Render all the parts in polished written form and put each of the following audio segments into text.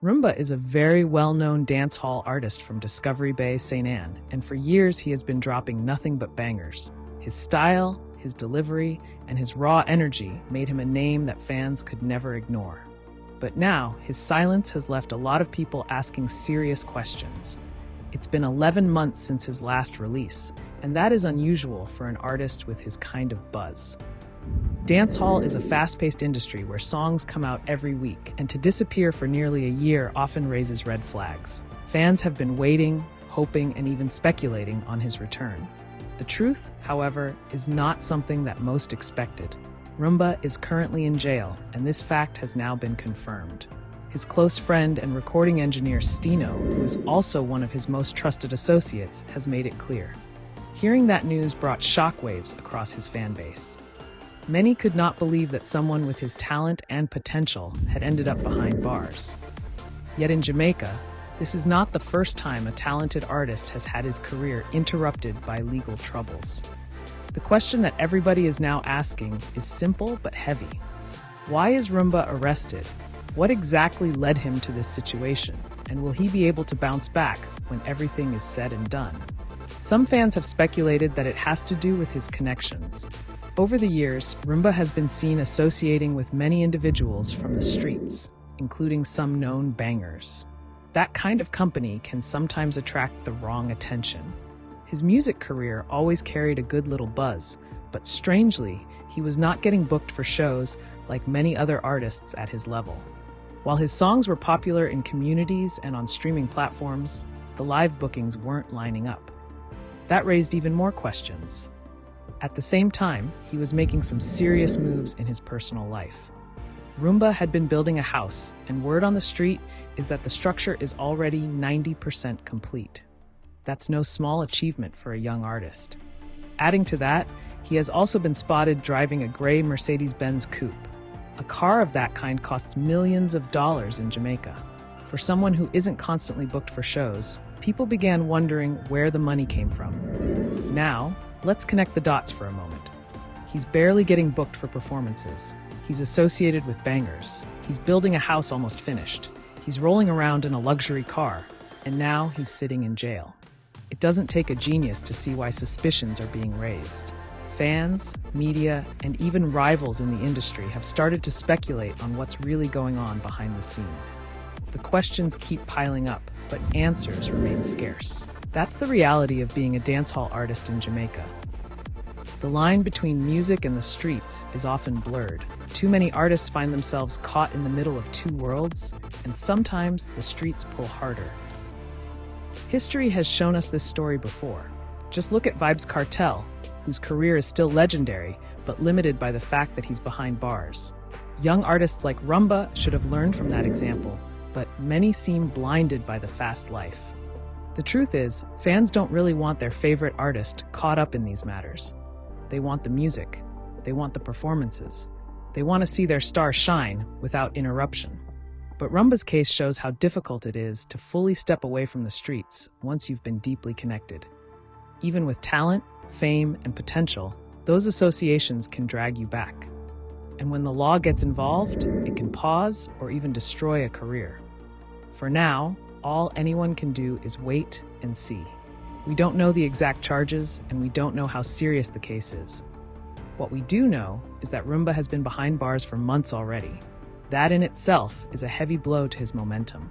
Rhumba is a very well-known dance hall artist from Discovery Bay, St. Anne, and for years he has been dropping nothing but bangers. His style, his delivery, and his raw energy made him a name that fans could never ignore. But now, his silence has left a lot of people asking serious questions. It's been 11 months since his last release, and that is unusual for an artist with his kind of buzz. Dancehall is a fast-paced industry where songs come out every week, and to disappear for nearly a year often raises red flags. Fans have been waiting, hoping, and even speculating on his return. The truth, however, is not something that most expected. Rhumba is currently in jail, and this fact has now been confirmed. His close friend and recording engineer Stino, who is also one of his most trusted associates, has made it clear. Hearing that news brought shockwaves across his fan base. Many could not believe that someone with his talent and potential had ended up behind bars. Yet in Jamaica, this is not the first time a talented artist has had his career interrupted by legal troubles. The question that everybody is now asking is simple but heavy. Why is Rhumba arrested? What exactly led him to this situation? And will he be able to bounce back when everything is said and done? Some fans have speculated that it has to do with his connections. Over the years, Rhumba has been seen associating with many individuals from the streets, including some known bangers. That kind of company can sometimes attract the wrong attention. His music career always carried a good little buzz, but strangely, he was not getting booked for shows like many other artists at his level. While his songs were popular in communities and on streaming platforms, the live bookings weren't lining up. That raised even more questions. At the same time, he was making some serious moves in his personal life. Rhumba had been building a house, and word on the street is that the structure is already 90% complete. That's no small achievement for a young artist. Adding to that, he has also been spotted driving a gray Mercedes-Benz coupe. A car of that kind costs millions of dollars in Jamaica. For someone who isn't constantly booked for shows, people began wondering where the money came from. Now, let's connect the dots for a moment. He's barely getting booked for performances. He's associated with bangers. He's building a house almost finished. He's rolling around in a luxury car. And now he's sitting in jail. It doesn't take a genius to see why suspicions are being raised. Fans, media, and even rivals in the industry have started to speculate on what's really going on behind the scenes. The questions keep piling up, but answers remain scarce. That's the reality of being a dancehall artist in Jamaica. The line between music and the streets is often blurred. Too many artists find themselves caught in the middle of two worlds, and sometimes the streets pull harder. History has shown us this story before. Just look at Vybz Kartel, whose career is still legendary, but limited by the fact that he's behind bars. Young artists like Rhumba should have learned from that example, but many seem blinded by the fast life. The truth is, fans don't really want their favorite artist caught up in these matters. They want the music. They want the performances. They want to see their star shine without interruption. But Rhumba's case shows how difficult it is to fully step away from the streets once you've been deeply connected. Even with talent, fame, and potential, those associations can drag you back. And when the law gets involved, it can pause or even destroy a career. For now, all anyone can do is wait and see. We don't know the exact charges, and we don't know how serious the case is. What we do know is that Rhumba has been behind bars for months already. That in itself is a heavy blow to his momentum.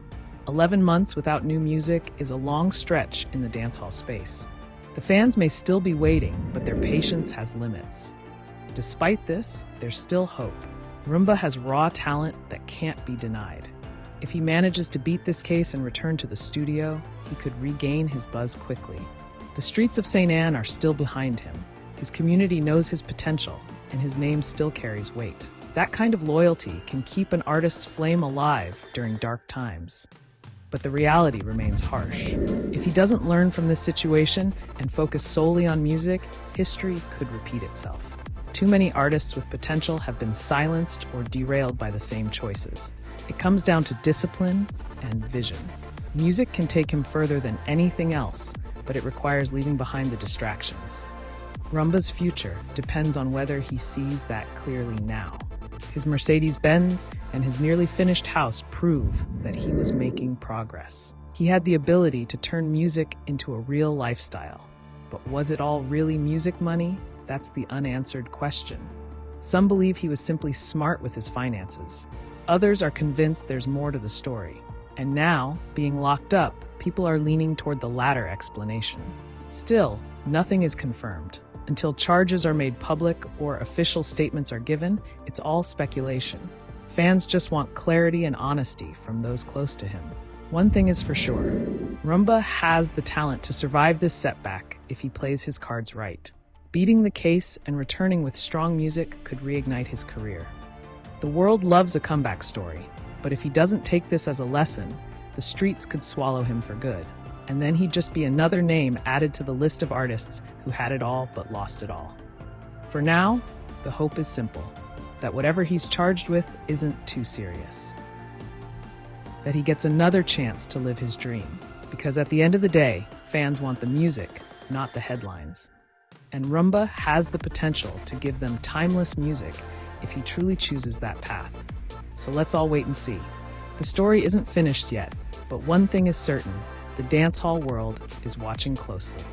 11 months without new music is a long stretch in the dancehall space. The fans may still be waiting, but their patience has limits. Despite this, there's still hope. Rhumba has raw talent that can't be denied. If he manages to beat this case and return to the studio, he could regain his buzz quickly. The streets of St. Anne are still behind him. His community knows his potential, and his name still carries weight. That kind of loyalty can keep an artist's flame alive during dark times. But the reality remains harsh. If he doesn't learn from this situation and focus solely on music, history could repeat itself. Too many artists with potential have been silenced or derailed by the same choices. It comes down to discipline and vision. Music can take him further than anything else, but it requires leaving behind the distractions. Rhumba's future depends on whether he sees that clearly now. His Mercedes-Benz and his nearly finished house prove that he was making progress. He had the ability to turn music into a real lifestyle. But was it all really music money? That's the unanswered question. Some believe he was simply smart with his finances. Others are convinced there's more to the story. And now, being locked up, people are leaning toward the latter explanation. Still, nothing is confirmed. Until charges are made public or official statements are given, it's all speculation. Fans just want clarity and honesty from those close to him. One thing is for sure, Rhumba has the talent to survive this setback if he plays his cards right. Beating the case and returning with strong music could reignite his career. The world loves a comeback story, but if he doesn't take this as a lesson, the streets could swallow him for good. And then he'd just be another name added to the list of artists who had it all but lost it all. For now, the hope is simple, that whatever he's charged with isn't too serious. That he gets another chance to live his dream. Because at the end of the day, fans want the music, not the headlines. And Rhumba has the potential to give them timeless music if he truly chooses that path. So let's all wait and see. The story isn't finished yet, but one thing is certain, the dancehall world is watching closely.